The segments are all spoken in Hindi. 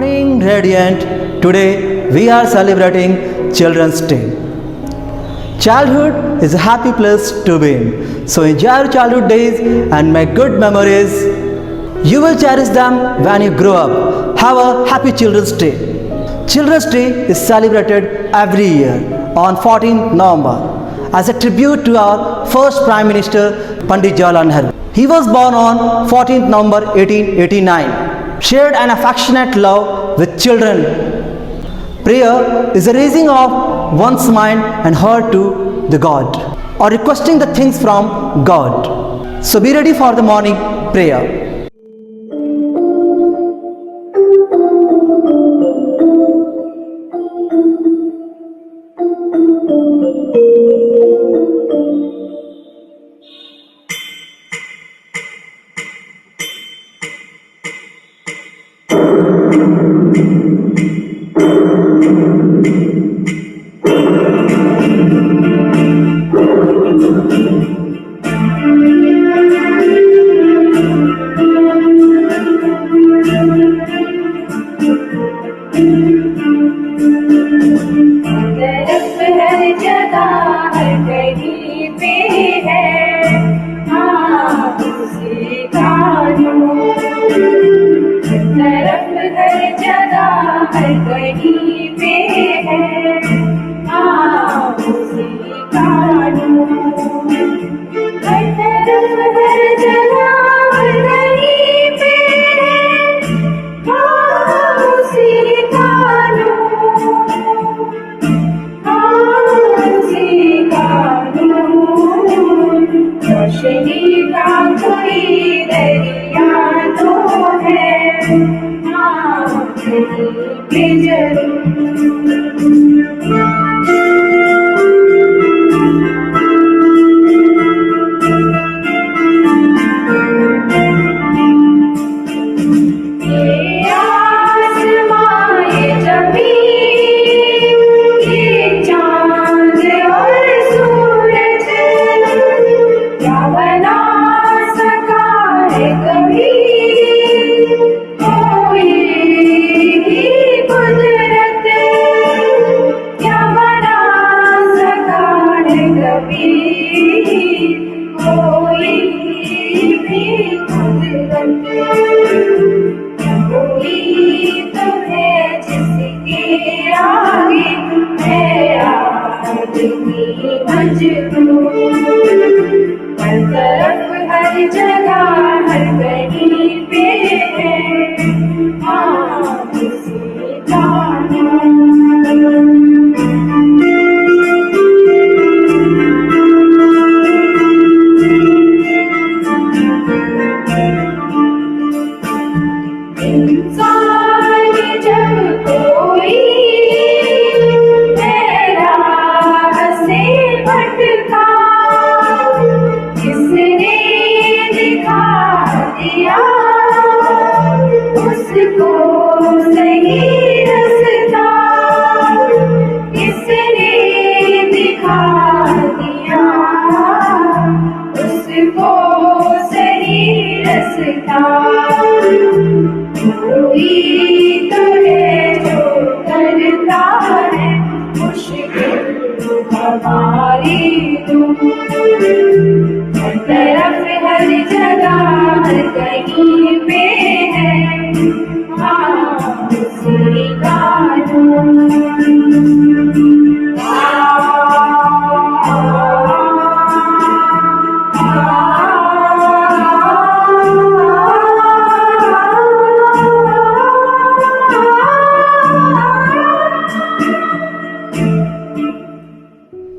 shining radiant. Today we are celebrating Children's Day. Childhood is a happy place to be in. So enjoy your childhood days and make good memories. You will cherish them when you grow up. Have a happy Children's Day. Children's Day is celebrated every year on 14th November as a tribute to our first Prime Minister Pandit Jawaharlal Nehru. He was born on 14th November 1889. Shared an affectionate love with children. Prayer is a raising of one's mind and heart to the God or requesting the things from God. So be ready for the morning prayer.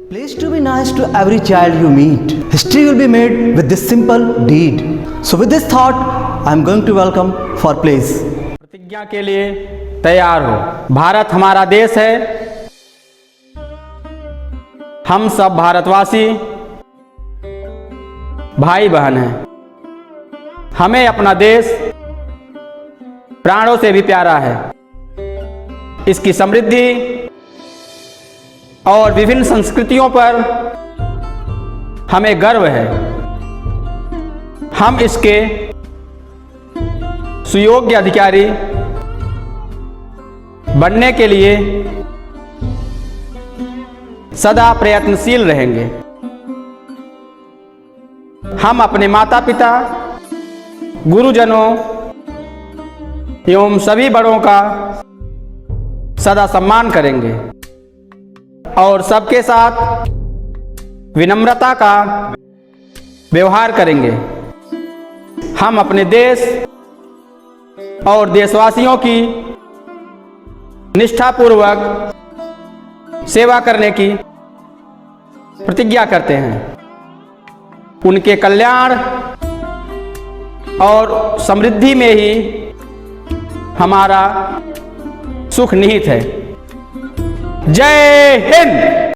Please to be nice to every child you meet. History will be made with this simple deed. So with this thought, I am going to welcome for place. प्रतिज्ञा के लिए तैयार हो। भारत हमारा देश है। हम सब भारतवासी भाई बहन हैं। हमें अपना देश प्राणों से भी प्यारा है। इसकी समृद्धि और विभिन्न संस्कृतियों पर हमें गर्व है। हम इसके सुयोग्य अधिकारी बनने के लिए सदा प्रयत्नशील रहेंगे। हम अपने माता पिता, गुरुजनों एवं सभी बड़ों का सदा सम्मान करेंगे और सबके साथ विनम्रता का व्यवहार करेंगे। हम अपने देश और देशवासियों की निष्ठापूर्वक सेवा करने की प्रतिज्ञा करते हैं। उनके कल्याण और समृद्धि में ही हमारा सुख निहित है। जय हिंद।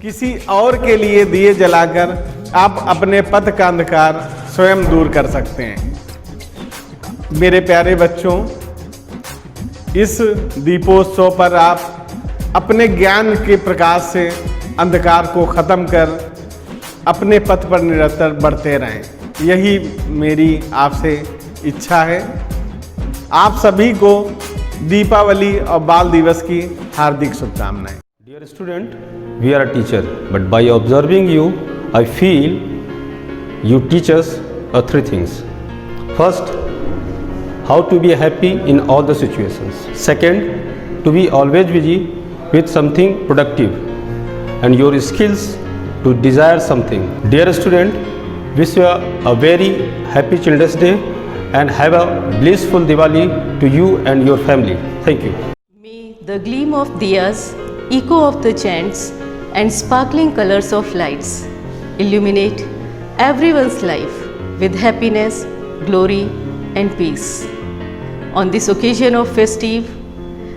किसी और के लिए दिए जलाकर आप अपने पथ का अंधकार स्वयं दूर कर सकते हैं। मेरे प्यारे बच्चों, इस दीपोत्सव पर आप अपने ज्ञान के प्रकाश से अंधकार को खत्म कर अपने पथ पर निरंतर बढ़ते रहें। यही मेरी आपसे इच्छा है। आप सभी को दीपावली और बाल दिवस की हार्दिक शुभकामनाएं। Dear student, we are a teacher, but by observing you, I feel you teach us three things. First, how to be happy in all the situations. Second, to be always busy with something productive and your skills to desire something. Dear student, wish you a very happy Children's Day and have a blissful Diwali to you and your family. Thank you. May the gleam of diyas, echo of the chants, and sparkling colors of lights illuminate everyone's life with happiness, glory, and peace. On this occasion of festive,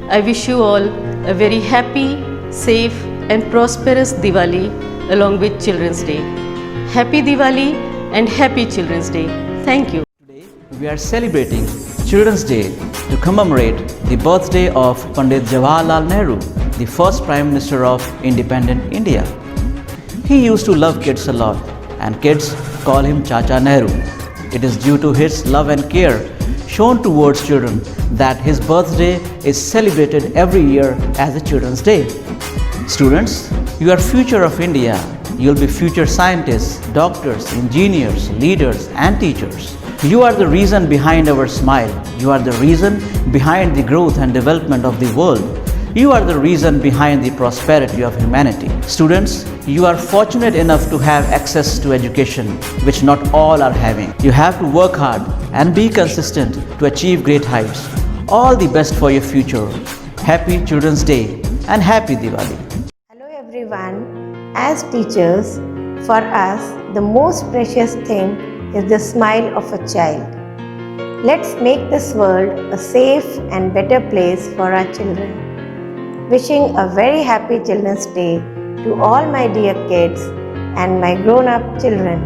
I wish you all a very happy, safe, and prosperous Diwali along with Children's Day. Happy Diwali and happy Children's Day. Thank you. Today we are celebrating Children's Day to commemorate the birthday of Pandit Jawaharlal Nehru, the first Prime Minister of independent India. He used to love kids a lot, and kids call him Chacha Nehru. It is due to his love and care shown towards children that his birthday is celebrated every year as a Children's Day. Students, you are future of India. You will be future scientists, doctors, engineers, leaders, and teachers. You are the reason behind our smile. You are the reason behind the growth and development of the world. You are the reason behind the prosperity of humanity. Students, you are fortunate enough to have access to education, which not all are having. You have to work hard and be consistent to achieve great heights. All the best for your future. Happy Children's Day and Happy Diwali. Hello everyone. As teachers, for us, the most precious thing is the smile of a child. Let's make this world a safe and better place for our children. Wishing a very happy Children's Day to all my dear kids and my grown-up children.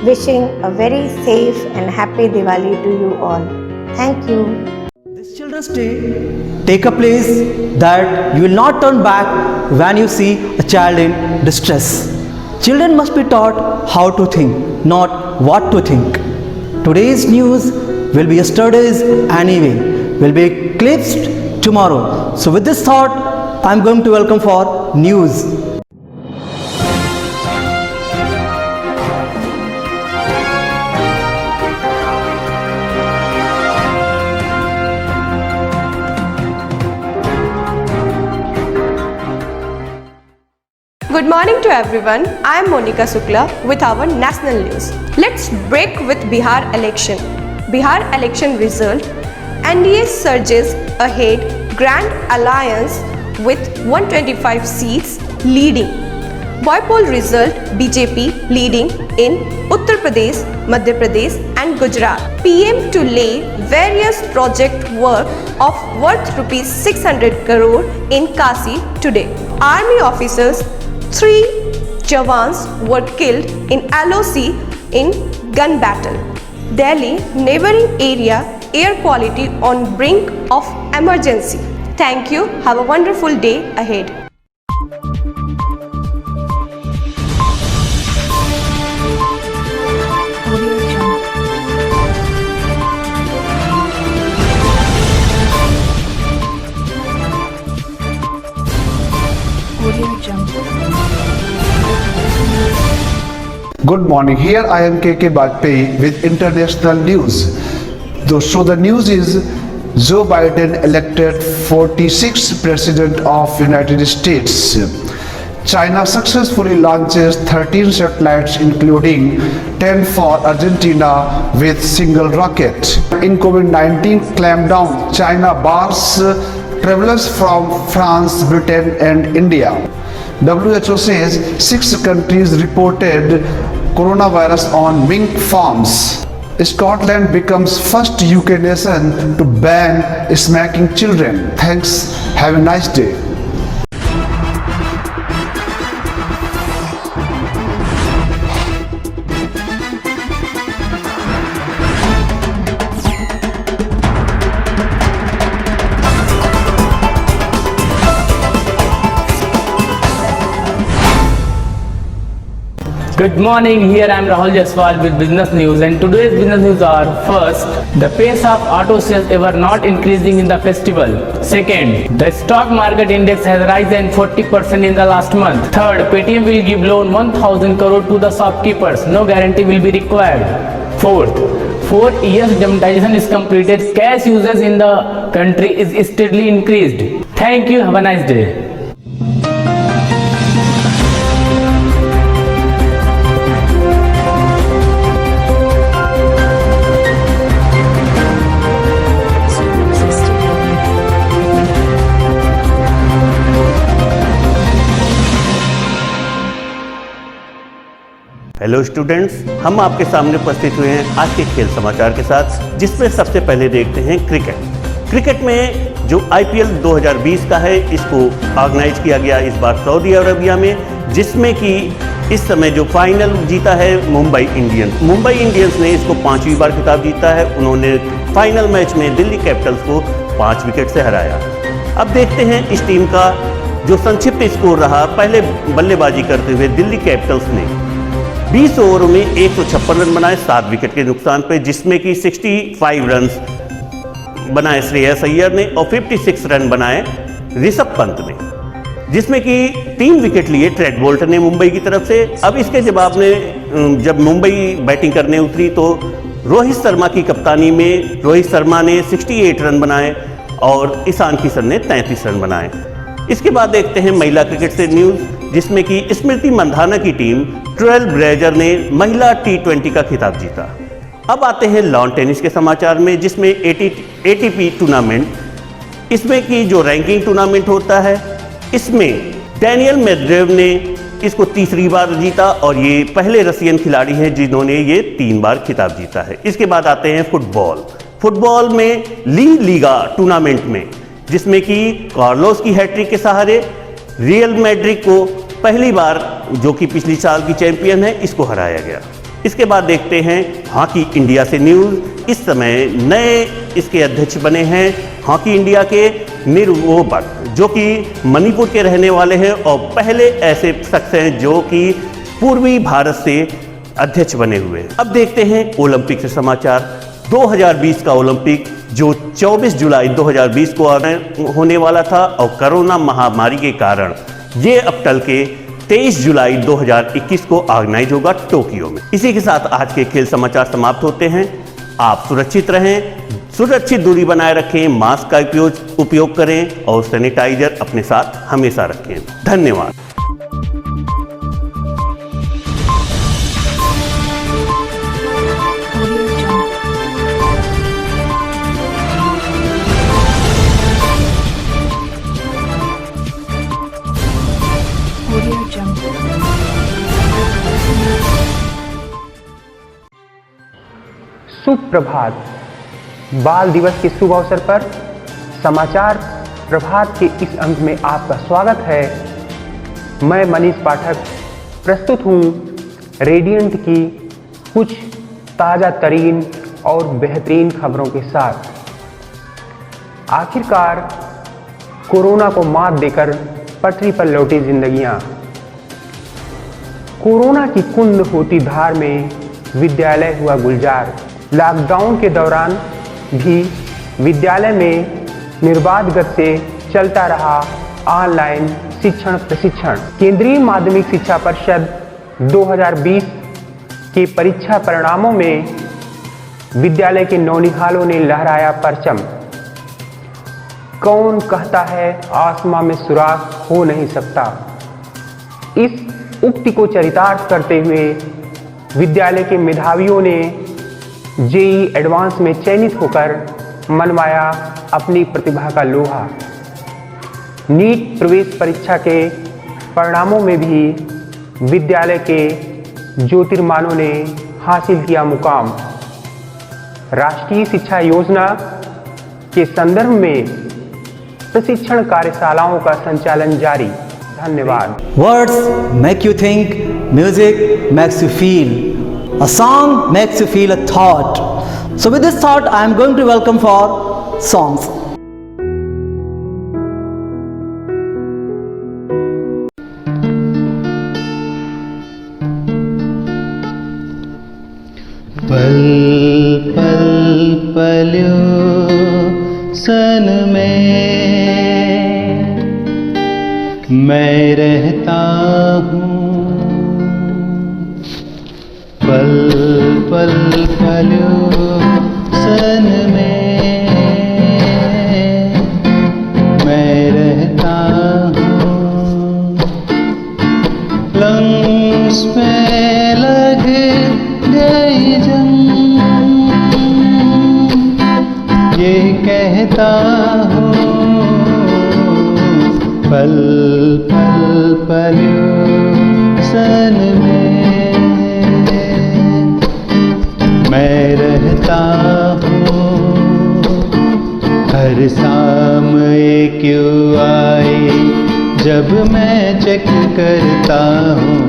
Wishing a very safe and happy Diwali to you all. Thank you. This Children's Day, take a place that you will not turn back when you see a child in distress. Children must be taught how to think, not what to think. Today's news will be yesterday's anyway, will be eclipsed tomorrow. So with this thought, I am going to welcome for news. Good morning to everyone. I am Monica Sukla with our national news. Let's break with Bihar election. Bihar election result. NDA surges ahead. Grand Alliance with 125 seats leading. Bypoll result. BJP leading in Uttar Pradesh, Madhya Pradesh and Gujarat. PM to lay various project work of worth rupees 600 crore in Kasi today. Army officers 3 Jawans were killed in LOC in gun battle. Delhi neighboring area air quality on brink of emergency. Thank you. Have a wonderful day ahead. Good morning. Here I am KK Bajpai with international news. So the news is Joe Biden elected 46th President of United States. China successfully launches 13 satellites including 10 for Argentina with single rocket. In COVID-19 clampdown, China bars travelers from France, Britain and India. WHO says 6 countries reported coronavirus on mink farms. Scotland becomes first UK nation to ban smacking children. Thanks. Have a nice day. Good morning, here I am Rahul Jaswal with business news, and today's business news are: first, the pace of auto sales ever not increasing in the festival. Second, the stock market index has risen 40% in the last month. Third, Paytm will give loan 1000 crore to the shopkeepers, no guarantee will be required. Fourth, 4 years demonetization is completed, cash usage in the country is steadily increased. Thank you, have a nice day. Hello students, हम आपके सामने उपस्थित हुए हैं आज के खेल समाचार के साथ, जिसमें सबसे पहले देखते हैं क्रिकेट में जो IPL 2020 का है, इसको ऑर्गेनाइज किया गया इस बार सऊदी अरबिया में, जिसमें कि इस समय जो फाइनल जीता है मुंबई इंडियंस ने इसको 5वीं बार खिताब जीता है। उन्होंने फाइनल मैच में दिल्ली कैपिटल्स को 5 विकेट से हराया। अब देखते हैं इस टीम का जो संक्षिप्त स्कोर रहा। पहले बल्लेबाजी करते हुए दिल्ली कैपिटल्स ने 20 ओवरों में 156 रन बनाए 7 विकेट के नुकसान पे, जिसमें कि 65 रन बनाए श्रेयस अय्यर ने और 56 रन बनाए ऋषभ पंत ने, जिसमें कि 3 विकेट लिए ट्रेंट बोल्ट ने मुंबई की तरफ से। अब इसके जवाब में जब मुंबई बैटिंग करने उतरी तो रोहित शर्मा की कप्तानी में रोहित शर्मा ने 68 रन बनाए और ईशान किशन ने 33 रन बनाए। इसके बाद देखते हैं महिला क्रिकेट से न्यूज़, जिसमें कि स्मृति मंधाना की टीम ट्रेल ब्लेजर ने महिला T20 का खिताब जीता। अब आते हैं लॉन टेनिस के समाचार में, जिसमें ATP टूर्नामेंट, इसमें की जो रैंकिंग टूर्नामेंट होता है, इसमें डैनियल मेदवेदेव ने इसको 3री बार जीता और ये पहले रशियन खिलाड़ी हैं जिन्होंने ये 3 बार खिताब जीता है। इसके बाद आते हैं फुटबॉल में लीगा टूर्नामेंट में, जिसमें कि कार्लोस की हैट्रिक के सहारे रियल मैड्रिड को पहली बार, जो कि पिछली साल की चैंपियन है, इसको हराया गया। इसके बाद देखते हैं हॉकी इंडिया से न्यूज़। इस समय नए इसके अध्यक्ष बने हैं हॉकी इंडिया के निरवो भट्ट, जो कि मणिपुर के रहने वाले हैं और पहले ऐसे शख्स हैं जो कि पूर्वी भारत से अध्यक्ष बने हुए हैं। अब देखते हैं ओलंपिक से समाचार। 2020 का ओलंपिक जो 24 जुलाई 2020 को होने वाला था और कोरोना महामारी के कारण ये अब टल के 23 जुलाई 2021 को ऑर्गेनाइज होगा टोक्यो में। इसी के साथ आज के खेल समाचार समाप्त होते हैं। आप सुरक्षित रहें, सुरक्षित दूरी बनाए रखें, मास्क का उपयोग करें और सैनिटाइजर अपने साथ हमेशा रखें। धन्यवाद। सुप्रभात। बाल दिवस के शुभ अवसर पर समाचार प्रभात के इस अंक में आपका स्वागत है। मैं मनीष पाठक प्रस्तुत हूँ रेडियंट की कुछ ताज़ा तरीन और बेहतरीन खबरों के साथ। आखिरकार कोरोना को मात देकर पटरी पर लौटी जिंदगियां। कोरोना की कुंद होती धार में विद्यालय हुआ गुलजार। लॉकडाउन के दौरान भी विद्यालय में निर्बाध गति से चलता रहा ऑनलाइन शिक्षण प्रशिक्षण। केंद्रीय माध्यमिक शिक्षा परिषद 2020 कि परीक्षा परिणामों में विद्यालय के नौनिहालों ने लहराया परचम। कौन कहता है आसमां में सुराख हो नहीं सकता। इस उक्ति को चरितार्थ करते हुए विद्यालय के मेधावियों ने जेईई एडवांस में चयनित होकर मनवाया अपनी प्रतिभा का लोहा। नीट प्रवेश परीक्षा के परिणामों में भी विद्यालय के ज्योतिर्मानों ने हासिल किया मुकाम। राष्ट्रीय शिक्षा योजना के संदर्भ में प्रशिक्षण कार्यशालाओं का संचालन जारी। धन्यवाद। Words make you think, music makes you feel, a song makes you feel a thought. So with this thought, I am going to welcome for songs. पल पल पल्यो सन में मैं रहता हूँ। पल पल पल्यो सन में मैं रहता हूँ। लंग्स में लग गई जंग ये कहता हूँ। पल पल पल्यो सन में मैं रहता हूँ। हर शाम क्यों आई जब मैं चेक करता हूँ।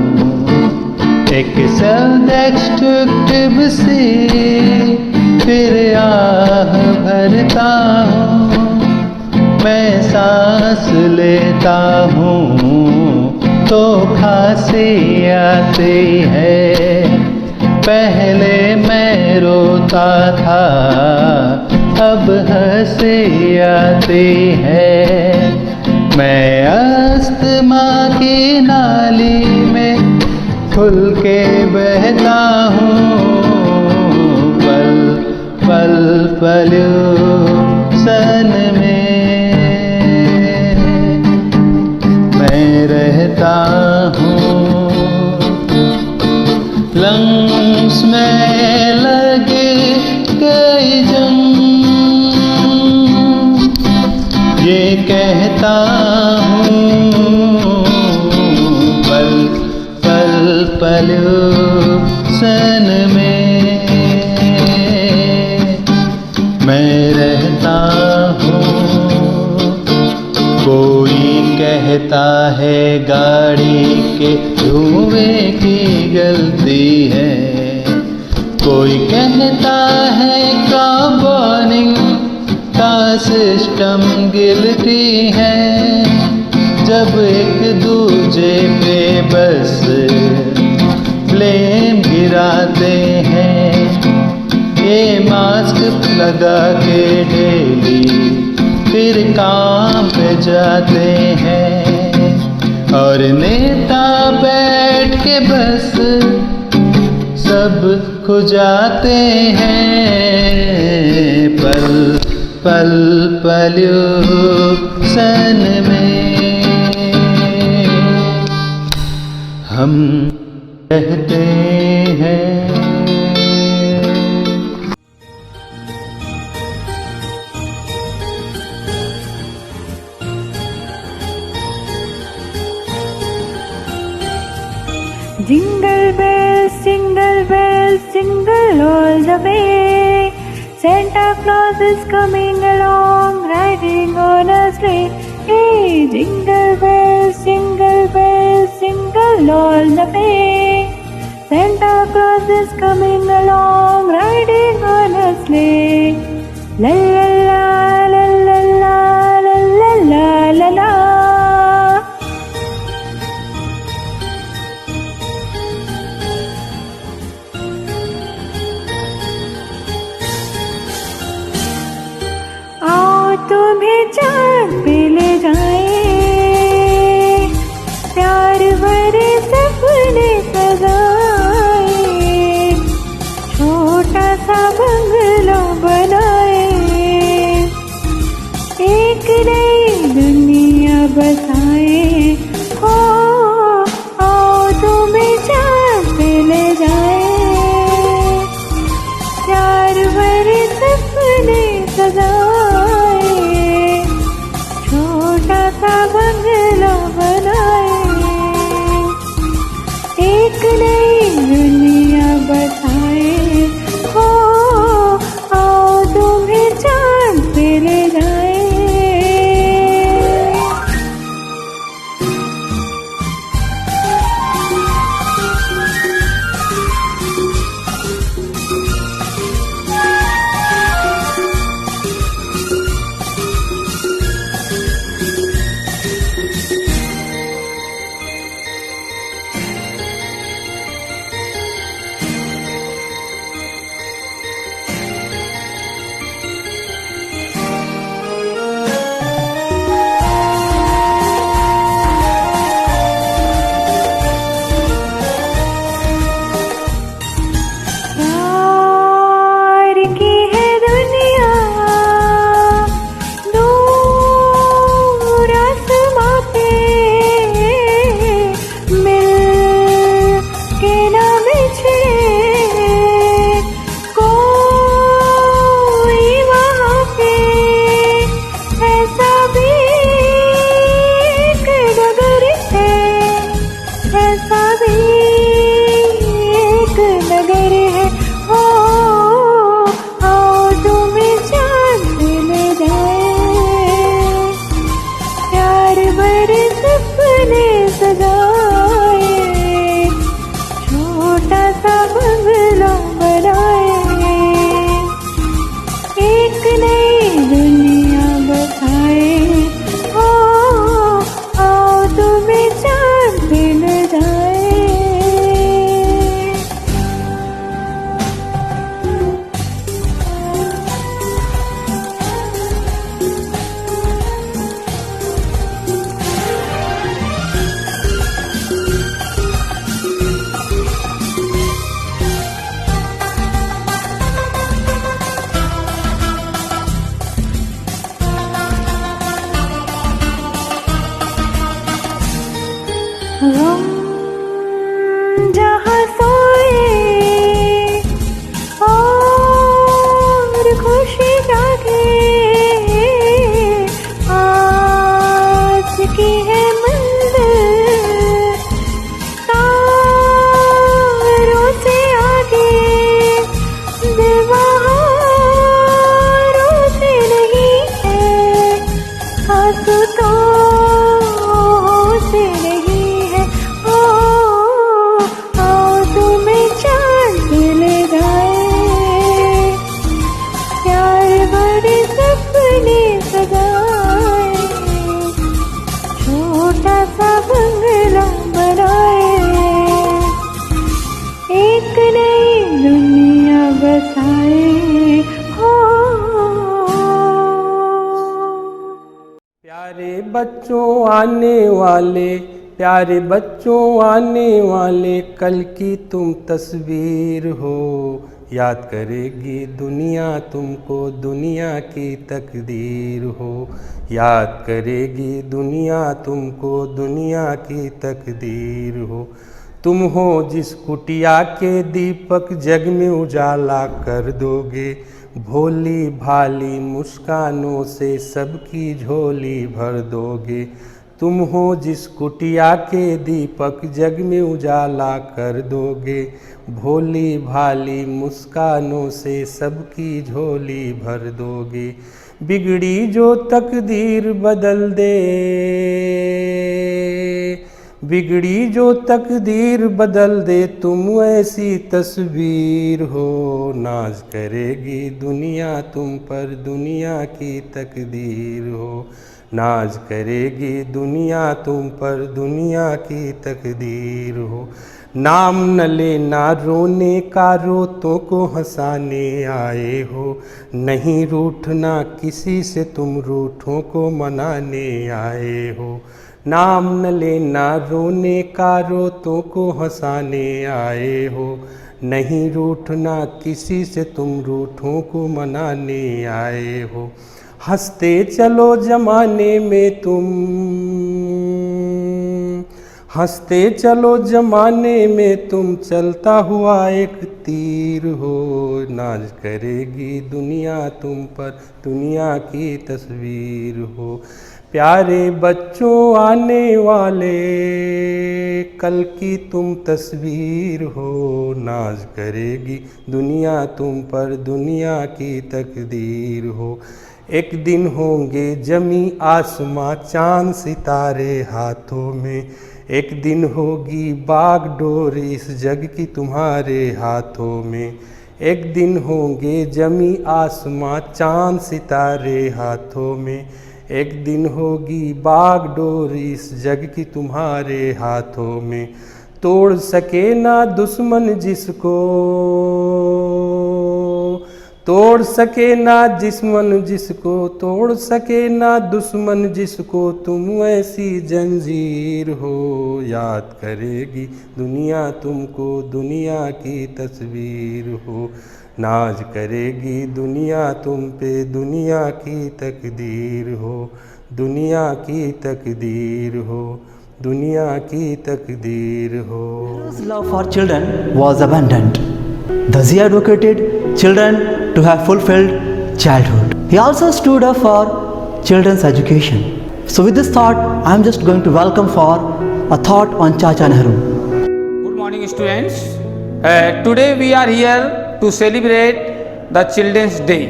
एक सेल्फ डिस्ट्रक्टिव से फिर आह भरता हूँ। मैं सांस लेता हूँ तो खांसी आती है। पहले मैं रोता था अब हंसी आती है। मैं अस्थमा की नाली में खुल के बहता हूँ। पल पल पल्यो सन में मैं रहता हूँ। लंग्स में लगे गई जंग ये कहता हूँ। पल पल पल्यो सन में मैं रहता हूँ। कोई कहता है गाड़ी के धुएं की गलती है। कोई कहता है कार्बनिंग का सिस्टम गिल्टी है। जब एक दूजे पे बस ब्लेम गिराते हैं। ये मास्क लगा के डेली फिर काम पे जाते हैं। और नेता बैठ के बस सब खुजाते हैं। पल पल पल्यो सन में हम कहते हैं। Jingle bells, jingle all the way. Santa Claus is coming along, riding on a sleigh. Hey, jingle bells, jingle all the way. Santa Claus is coming along, riding on a sleigh. La la la la la la la la la la. आओ तुम्हें चाँद पे ले जाए, प्यार भरे सपने सजाए। एक नई दुनिया बसाए हो, आओ तुम्हें चांद पे ले जाए। प्यार की है दुनिया दूर आसमां पे, मिल के ना बिछड़े कोई वहाँ पे। ऐसा भी एक नगर है, ऐसा भी एक नगर है। ओ आओ तुम्हें चांद पे ले जाए। प्यार भरे सपने सजाए, छोटा सा बंगला बनाए। एक नई दुनिया बसाए हो, आओ तुम्हें चांद पे ले जाए। हम जहाँ सोए और खुशी जागे, आज की है मंजिल तारों से आगे। दीवारों से नहीं है, आंसुओं से नहीं है। ओ आओ तुम्हें चांद पे ले जाए। प्यार भरे सपने सजाए, छोटा सा बंगला बनाए। एक नई दुनिया बसाए हो। प्यारे बच्चों आने वाले, प्यारे बच्चों आने वाले, कल की तुम तस्वीर हो। याद करेगी दुनिया तुमको, दुनिया की तकदीर हो। याद करेगी दुनिया तुमको, दुनिया की तकदीर हो। तुम हो जिस कुटिया के दीपक जग में उजाला कर दोगे। भोली भाली मुस्कानों से सबकी झोली भर दोगे। तुम हो जिस कुटिया के दीपक जग में उजाला कर दोगे। भोली भाली मुस्कानों से सबकी झोली भर दोगे। बिगड़ी जो तकदीर बदल दे, बिगड़ी जो तकदीर बदल दे, तुम ऐसी तस्वीर हो। नाज करेगी दुनिया तुम पर, दुनिया की तकदीर हो। नाज करेगी दुनिया तुम पर, दुनिया की तकदीर हो। नाम न लेना रोने का, रोतों को हंसाने आए हो। नहीं रूठना किसी से, तुम रूठों को मनाने आए हो। नाम न लेना रोने का, रोतों को हंसाने आए हो। नहीं रूठना किसी से, तुम रूठों को मनाने आए हो। हंसते चलो जमाने में तुम, हंसते चलो जमाने में तुम, चलता हुआ एक तीर हो। नाज करेगी दुनिया तुम पर, दुनिया की तस्वीर हो। प्यारे बच्चों आने वाले कल की तुम तस्वीर हो, नाज करेगी दुनिया तुम पर, दुनिया की तकदीर हो। एक दिन होंगे जमी आसमां चांद सितारे हाथों में, एक दिन होगी बागडोर इस जग की तुम्हारे हाथों में। एक दिन होंगे जमी आसमां चांद सितारे हाथों में, एक दिन होगी बागडोर इस जग की तुम्हारे हाथों में। तोड़ सके ना दुश्मन जिसको, तोड़ सके ना दुश्मन जिसको, तोड़ सके ना दुश्मन जिसको, तुम ऐसी जंजीर हो। याद करेगी दुनिया तुमको, दुनिया की तस्वीर हो। नाज करेगी दुनिया तुम पे, दुनिया की तकदीर हो, दुनिया की तकदीर हो, दुनिया की तकदीर हो। His love for children was abundant. Thus he advocated children to have fulfilled childhood. He also stood up for children's education. So with this thought, I am just going to welcome for a thought on Chacha Nehru. Good morning students. Today we are here to celebrate the Children's Day.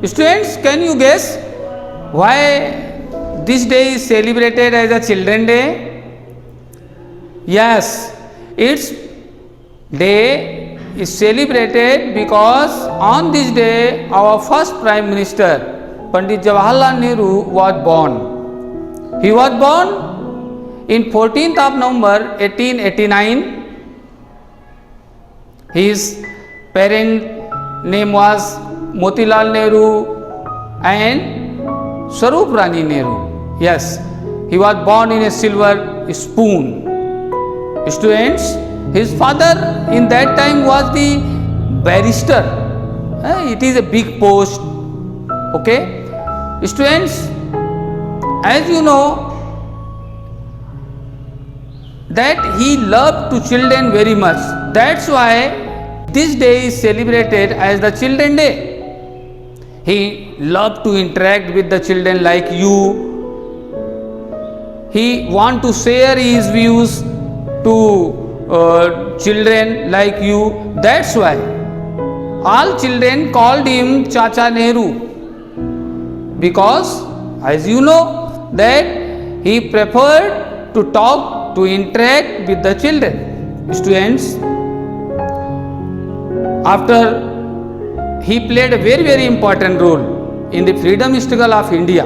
Students, can you guess why this day is celebrated as a Children's Day? Yes, its day is celebrated because on this day our first Prime Minister Pandit Jawaharlal Nehru was born. He was born in 14th of November 1889. His parent name was Motilal Nehru and Swarup Rani Nehru. Yes, he was born in a silver spoon. Students, his father in that time was the barrister. It is a big post. Okay, students, as you know that he loved to children very much. That's why this day is celebrated as the Children's Day. He loved to interact with the children like you. He want to share his views to children like you. That's why all children called him Chacha Nehru, because as you know that he preferred to talk, to interact with the children. Students, after he played a very important role in the freedom struggle of India,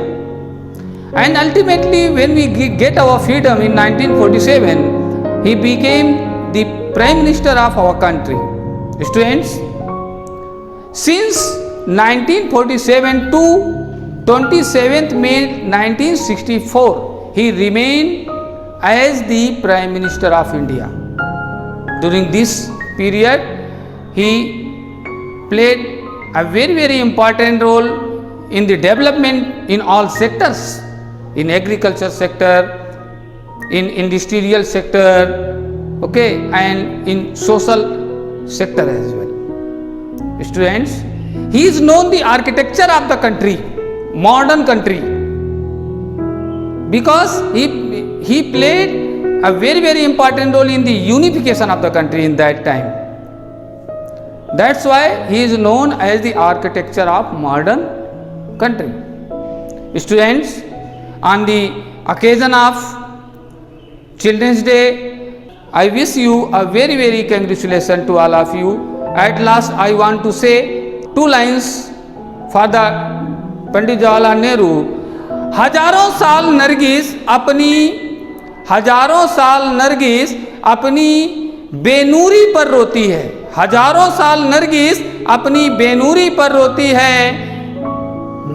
and ultimately when we get our freedom in 1947, he became the Prime Minister of our country. Students, since 1947 to 27th May 1964, he remained as the Prime Minister of India. During this period, he played a very important role in the development in all sectors, in agriculture sector, in industrial sector, okay, and in social sector as well. Students, he is known the architecture of the country, modern country, because he played a very important role in the unification of the country in that time. That's why he is known as the architecture of modern country. Students, on the occasion of Children's Day, I wish you a very congratulations to all of you. At last, I want to say two lines for the Pandit Jawaharlal Nehru. हजारों साल नरगिस अपनी बेनूरी पर रोती है, हजारों साल नरगिस अपनी बेनूरी पर रोती है,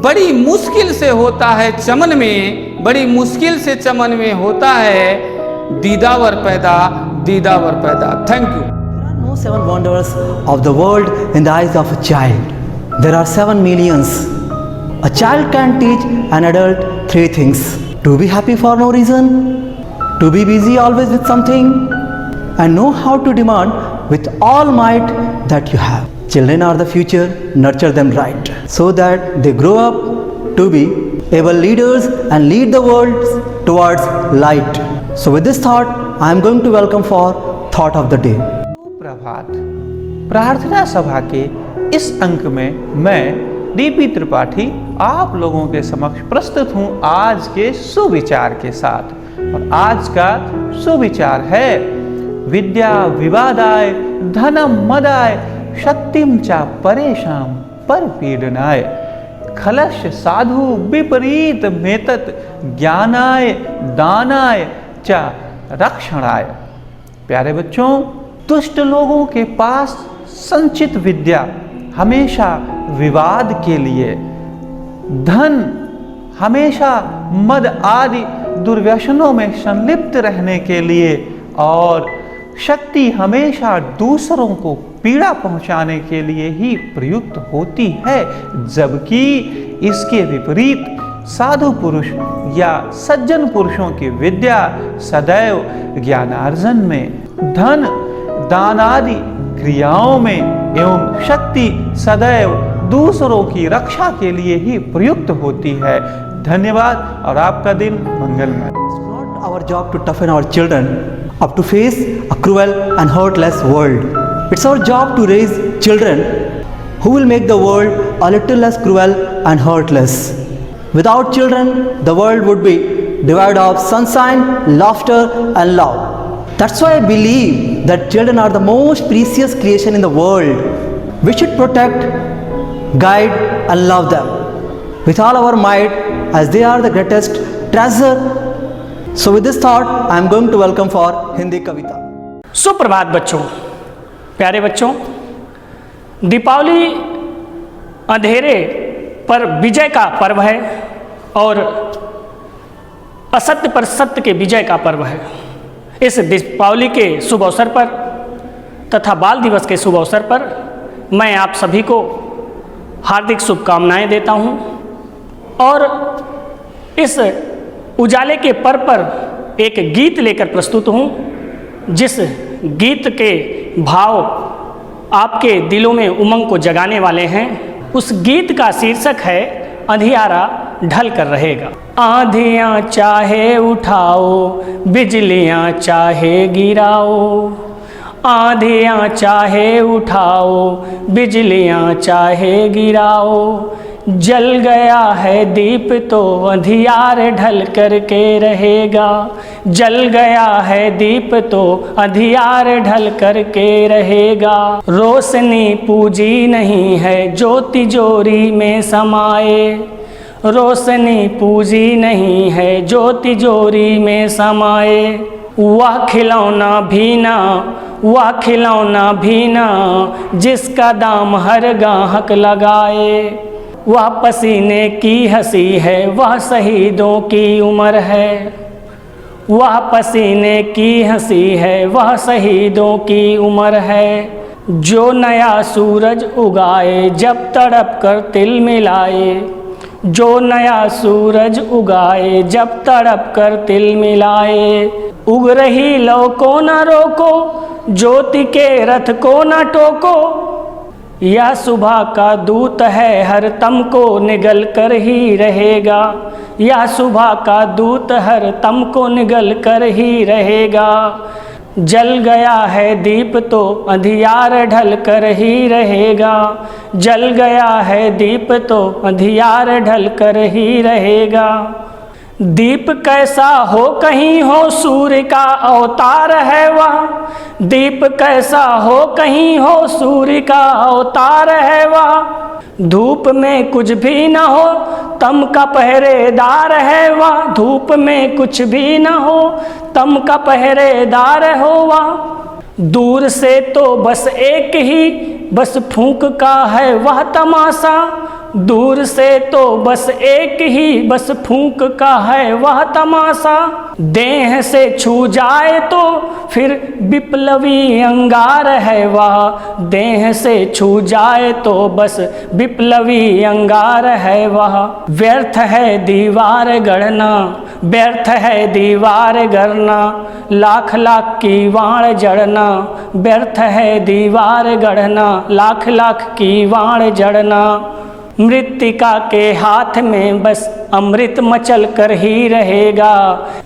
बड़ी मुश्किल से होता है चमन में, बड़ी मुश्किल से चमन में होता है दीदावर पैदा, दीदावर पैदा. Thank you. There are no 7 wonders of the world in the eyes of a child. There are 7 millions. A child can teach an adult 3 things: to be happy for no reason, to be busy always with something, and know how to demand with all might that you have. Children are the future, nurture them right, so that they grow up to be able leaders and lead the world towards light. So with this thought, I am going to welcome for thought of the day. प्रभात प्रार्थना सभा के इस अंक में मैं डीपी त्रिपाठी आप लोगों के समक्ष प्रस्तुत हूं आज के सुविचार के साथ। और आज का सुविचार है विद्या विवादाय धनम मदाय शक्तिम चा परेशान पर पीडनाय खलश साधु विपरीत मेतत ज्ञानाय दानाय च रक्षणाय। प्यारे बच्चों, दुष्ट लोगों के पास संचित विद्या हमेशा विवाद के लिए, धन हमेशा मद आदि दुर्व्यसनों में संलिप्त रहने के लिए और शक्ति हमेशा दूसरों को पीड़ा पहुंचाने के लिए ही प्रयुक्त होती है, जबकि इसके विपरीत साधु पुरुष या सज्जन पुरुषों की विद्या सदैव ज्ञानार्जन में, धन दान आदि क्रियाओं में एवं शक्ति सदैव दूसरों की रक्षा के लिए ही प्रयुक्त होती है। धन्यवाद और आपका दिन मंगलमय। It's not our job to toughen our children up to face a cruel and heartless world. It's our job to raise children who will make the world a little less cruel and heartless. Without children, the world would be devoid of sunshine, laughter and love. That's why I believe that children are the most precious creation in the world. We should protect, guide and love them with all our might, as they are the greatest treasure. So with this thought, I am going to welcome for Hindi Kavita. सुप्रभात बच्चों, प्यारे बच्चों। दीपावली अंधेरे पर विजय का पर्व है और असत्य पर सत्य के विजय का पर्व है। इस दीपावली के शुभ अवसर पर तथा बाल दिवस के शुभ अवसर पर मैं आप सभी को हार्दिक शुभकामनाएं देता हूं और इस उजाले के पर्व पर एक गीत लेकर प्रस्तुत हूं, जिस गीत के भाव आपके दिलों में उमंग को जगाने वाले हैं। उस गीत का शीर्षक है अंधियारा ढल कर रहेगा। आंधियाँ चाहे उठाओ, बिजलियाँ चाहे गिराओ, आंधियाँ चाहे उठाओ, बिजलियाँ चाहे गिराओ, जल गया है दीप तो अंधियार ढल कर के रहेगा, जल गया है दीप तो अंधियार ढल कर के रहेगा। रोशनी पूजी नहीं है जो तिजोरी में समाए, रोशनी पूजी नहीं है जो तिजोरी में समाए, वह खिलौना भी ना, वह खिलौना भी ना जिसका दाम हर गाहक लगाए, वह पसीने की हंसी है, वह शहीदों की उम्र है, वह पसीने की हंसी है, वह शहीदों की उम्र है। जो नया सूरज उगाए जब तड़प कर तिल मिलाए, जो नया सूरज उगाए जब तड़प कर तिल मिलाए, उग रही लौ को न रोको, ज्योति के रथ को न टोको, यह सुबह का दूत है हर तम को निगल कर ही रहेगा, यह सुबह का दूत हर तम को निगल कर ही रहेगा। जल गया है दीप तो अंधियार ढल कर ही रहेगा, जल गया है दीप तो अंधियार ढल कर ही रहेगा। दीप कैसा हो कहीं हो सूर्य का अवतार है वह, दीप कैसा हो कहीं हो सूर्य का अवतार है वह, धूप में कुछ भी न हो तम का पहरेदार है वह, धूप में कुछ भी न हो तम का पहरेदार हो वह। दूर से तो बस एक ही बस फूंक का है वह तमाशा, दूर से तो बस एक ही बस फूंक का है वह तमाशा। देह से छू जाए तो फिर विप्लवी अंगार है वह, देह से छू जाए तो बस विप्लवी अंगार है वह। व्यर्थ है दीवार गढ़ना, व्यर्थ है दीवार गढ़ना, लाख लाख की वाण जड़ना, व्यर्थ है दीवार गढ़ना, लाख लाख की वाण जड़ना। मृत्तिका के हाथ में बस अमृत मचल कर ही रहेगा।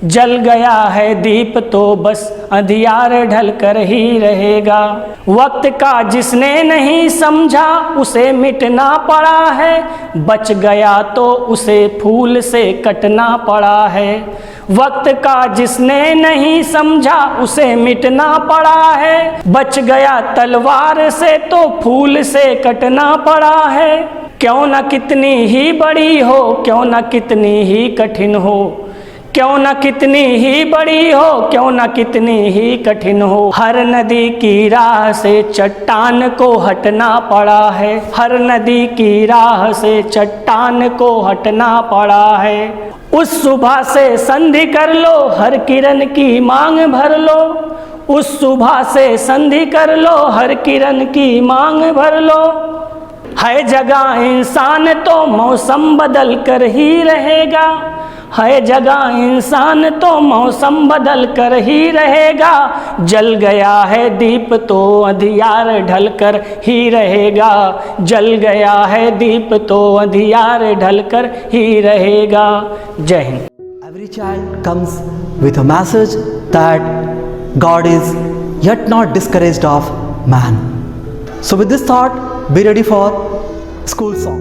जल गया है दीप तो बस अंधियार ढल कर ही रहेगा। वक्त का जिसने नहीं समझा उसे मिटना पड़ा है, बच गया तो उसे फूल से कटना पड़ा है। वक्त का जिसने नहीं समझा उसे मिटना पड़ा है, बच गया तलवार से तो फूल से कटना पड़ा है। क्यों न कितनी ही बड़ी हो, क्यों न कितनी ही कठिन हो, क्यों न कितनी ही बड़ी हो, क्यों न कितनी ही कठिन हो, हर नदी की राह से चट्टान को हटना पड़ा है। हर नदी की राह से चट्टान को हटना पड़ा है। उस सुबह से संधि कर लो, हर किरण की मांग भर लो। उस सुबह से संधि कर लो, हर किरण की मांग भर लो। है जगह इंसान तो मौसम बदल कर ही रहेगा। है जगह इंसान तो मौसम बदल कर ही रहेगा। जल गया है दीप तो अंधियार ढल कर ही रहेगा। जल गया है दीप तो अंधियार ढल कर ही रहेगा। जय Hind. Every child comes with a message that God is yet not discouraged of man. So with this thought, be ready for school song.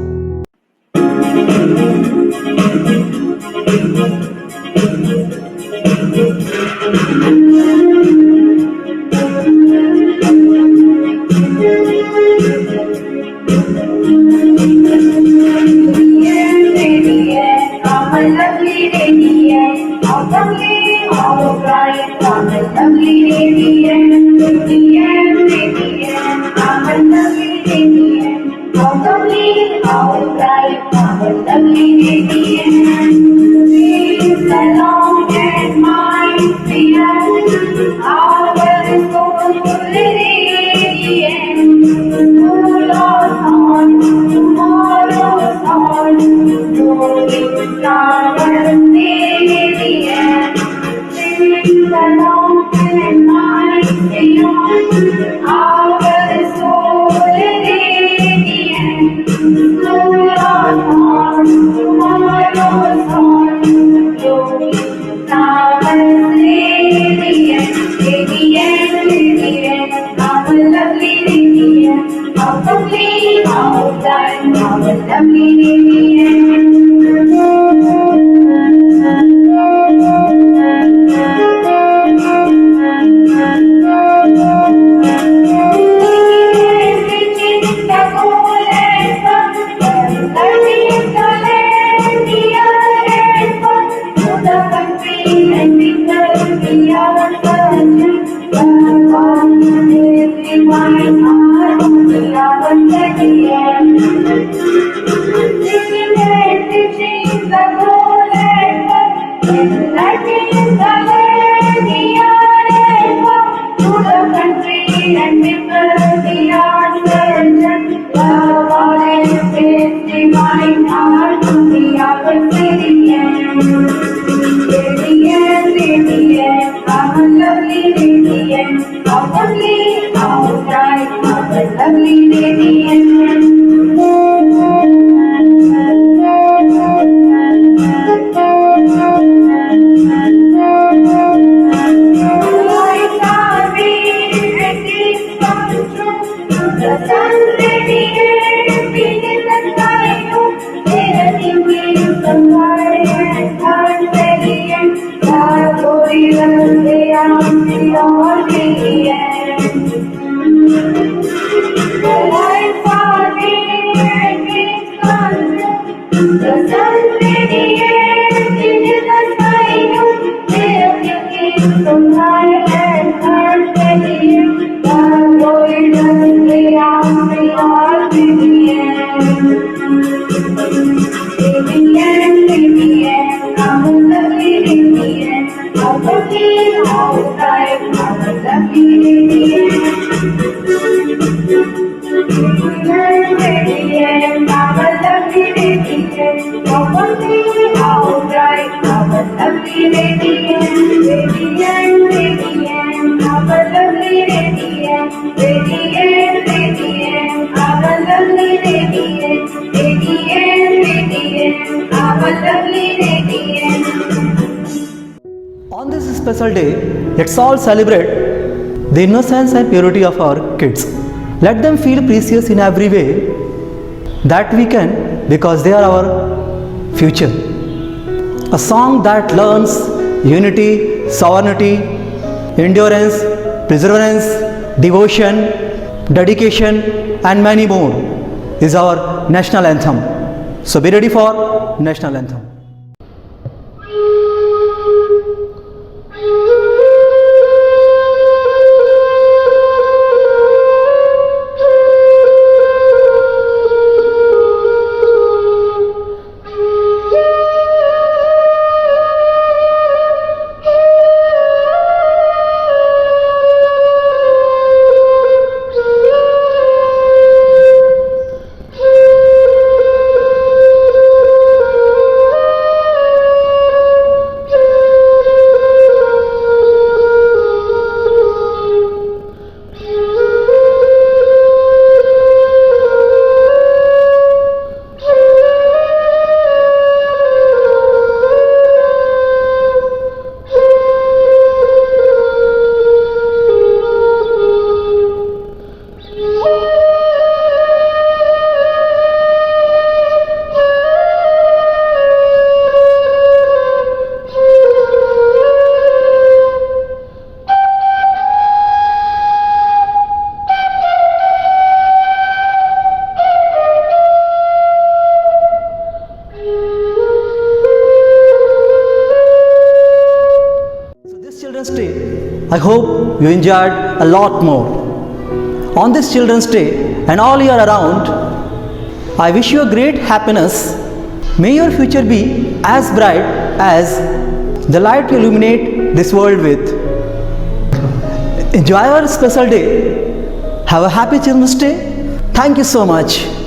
Radiant, radiant, our lovely radiant, radiant. special day, let's all celebrate the innocence and purity of our kids. Let them feel precious in every way that we can, because they are our future. A song that learns unity, sovereignty, endurance, perseverance, devotion, dedication, and many more is our national anthem. So be ready for national anthem. Children's Day, I hope you enjoyed a lot more. On this Children's Day and all year around, I wish you a great happiness. May your future be as bright as the light you illuminate this world with. Enjoy your special day. Have a happy Children's Day. Thank you so much.